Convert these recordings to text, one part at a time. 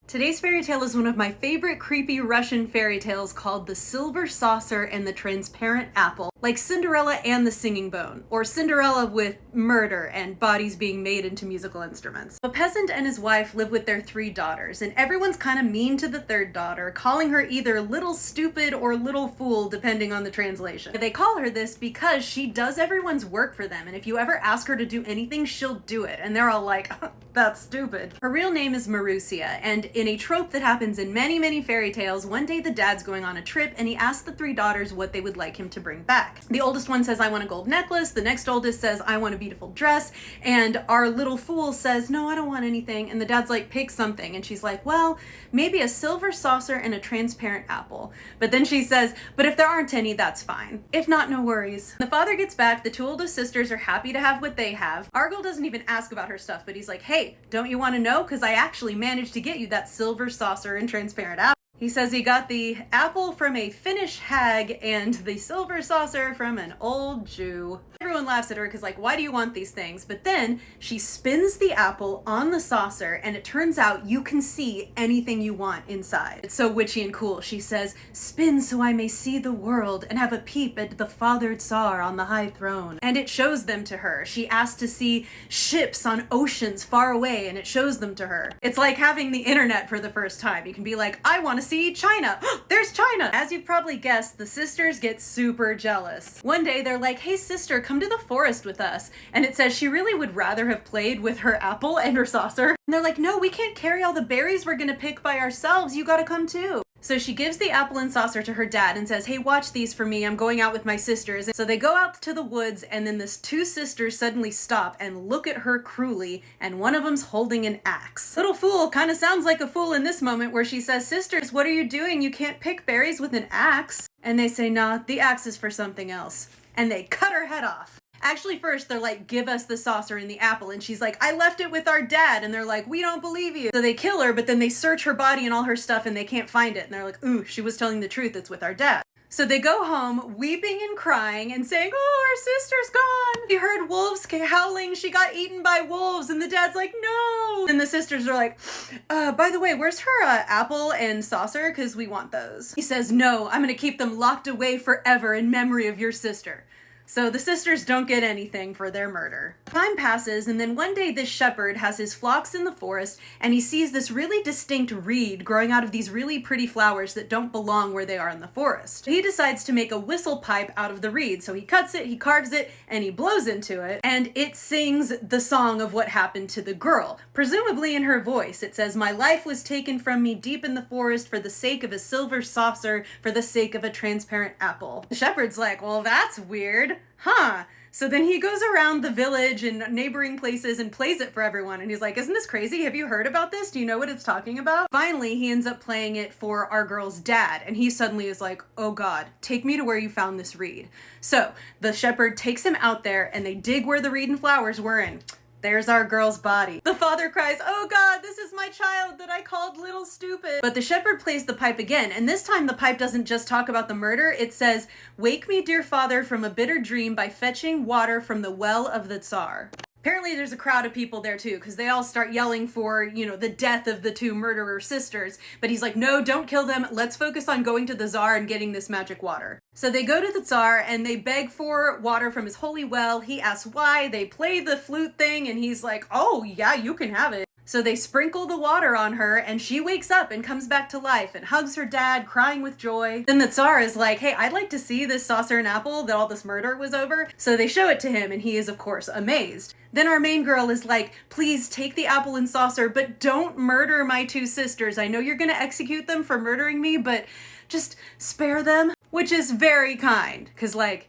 Today's fairy tale is one of my favorite creepy Russian fairy tales called The Silver Saucer and the Transparent Apple, like Cinderella and the Singing Bone, or Cinderella with murder and bodies being made into musical instruments. A peasant and his wife live with their 3 daughters, and everyone's kind of mean to the 3rd daughter, calling her either little stupid or little fool, depending on the translation. They call her this because she does everyone's work for them, and if you ever ask her to do anything, she'll do it, and they're all like, that's stupid. Her real name is Marussia, and in a trope that happens in many fairy tales, one day the dad's going on a trip and he asks the 3 daughters what they would like him to bring back. The oldest one says, I want a gold necklace. The next oldest says, I want a beautiful dress. And our little fool says, no, I don't want anything. And the dad's like, pick something. And she's like, well, maybe a silver saucer and a transparent apple. But then she says, but if there aren't any, that's fine. If not, no worries. The father gets back. The 2 oldest sisters are happy to have what they have. Argyle doesn't even ask about her stuff, but he's like, hey, don't you want to know? Because I actually managed to get you that silver saucer and transparent apple. He says he got the apple from a Finnish hag and the silver saucer from an old Jew. Everyone laughs at her because, like, why do you want these things? But then she spins the apple on the saucer and it turns out you can see anything you want inside. It's so witchy and cool. She says, spin so I may see the world and have a peep at the Father Tsar on the high throne. And it shows them to her. She asks to see ships on oceans far away and it shows them to her. It's like having the internet for the first time. You can be like, I want to see China. There's China. As you've probably guessed, the sisters get super jealous. One day they're like, hey sister, come to the forest with us. And it says she really would rather have played with her apple and her saucer. And they're like, no, we can't carry all the berries we're gonna pick by ourselves. You gotta come too. So she gives the apple and saucer to her dad and says, hey, watch these for me. I'm going out with my sisters. So they go out to the woods and then the 2 sisters suddenly stop and look at her cruelly and one of them's holding an axe. Little fool kind of sounds like a fool in this moment where she says, sisters, what are you doing? You can't pick berries with an axe. And they say, nah, the axe is for something else. And they cut her head off. Actually, first, they're like, give us the saucer and the apple. And she's like, I left it with our dad. And they're like, we don't believe you. So they kill her, but then they search her body and all her stuff and they can't find it. And they're like, ooh, she was telling the truth. It's with our dad. So they go home weeping and crying and saying, oh, our sister's gone. We heard wolves howling. She got eaten by wolves. And the dad's like, no. And the sisters are like, by the way, where's her apple and saucer? Because we want those. He says, no, I'm going to keep them locked away forever in memory of your sister. So the sisters don't get anything for their murder. Time passes, and then one day this shepherd has his flocks in the forest, and he sees this really distinct reed growing out of these really pretty flowers that don't belong where they are in the forest. He decides to make a whistle pipe out of the reed, so he cuts it, he carves it, and he blows into it, and it sings the song of what happened to the girl, presumably in her voice. It says, my life was taken from me deep in the forest for the sake of a silver saucer, for the sake of a transparent apple. The shepherd's like, well, that's weird. Huh. So then he goes around the village and neighboring places and plays it for everyone. And he's like, isn't this crazy? Have you heard about this? Do you know what it's talking about? Finally, he ends up playing it for our girl's dad. And he suddenly is like, oh God, take me to where you found this reed. So the shepherd takes him out there and they dig where the reed and flowers were in. There's our girl's body. The father cries, oh God, this is my child that I called little stupid. But the shepherd plays the pipe again, and this time the pipe doesn't just talk about the murder, it says, wake me, dear father, from a bitter dream by fetching water from the well of the Tsar. Apparently there's a crowd of people there too, because they all start yelling for, the death of the 2 murderer sisters. But he's like, no, don't kill them. Let's focus on going to the Tsar and getting this magic water. So they go to the Tsar and they beg for water from his holy well. He asks why. They play the flute thing and he's like, oh yeah, you can have it. So they sprinkle the water on her and she wakes up and comes back to life and hugs her dad, crying with joy. Then the Tsar is like, hey, I'd like to see this saucer and apple that all this murder was over. So they show it to him and he is, of course, amazed. Then our main girl is like, please take the apple and saucer, but don't murder my 2 sisters. I know you're gonna execute them for murdering me, but just spare them. Which is very kind, because they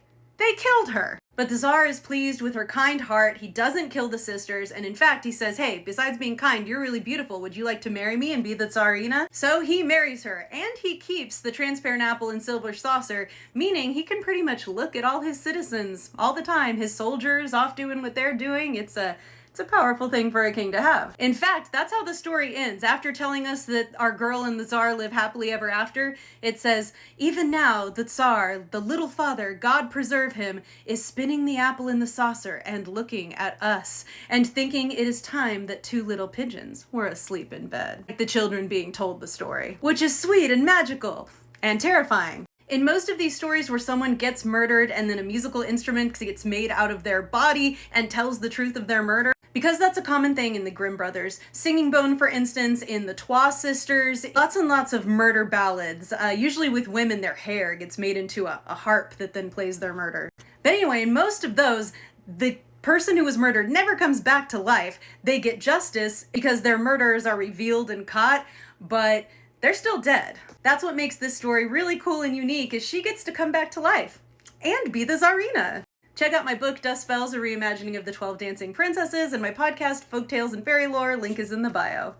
killed her. But the Tsar is pleased with her kind heart. He doesn't kill the sisters. And in fact, he says, hey, besides being kind, you're really beautiful. Would you like to marry me and be the Tsarina? So he marries her and he keeps the transparent apple and silver saucer, meaning he can pretty much look at all his citizens all the time. His soldiers off doing what they're doing. It's a It's a powerful thing for a king to have. In fact, that's how the story ends. After telling us that our girl and the Tsar live happily ever after, it says, "Even now, the Tsar, the little father, God preserve him, is spinning the apple in the saucer and looking at us, and thinking it is time that two little pigeons were asleep in bed." Like the children being told the story, which is sweet and magical and terrifying. In most of these stories where someone gets murdered and then a musical instrument gets made out of their body and tells the truth of their murder, because that's a common thing in the Grimm brothers. Singing Bone, for instance, in the Trois Sisters, lots and lots of murder ballads. Usually with women, their hair gets made into a harp that then plays their murder. But anyway, in most of those, the person who was murdered never comes back to life. They get justice because their murderers are revealed and caught, but they're still dead. That's what makes this story really cool and unique, is she gets to come back to life and be the Tsarina. Check out my book, Dust Spells, a reimagining of the 12 Dancing Princesses, and my podcast, Folktales and Fairy Lore. Link is in the bio.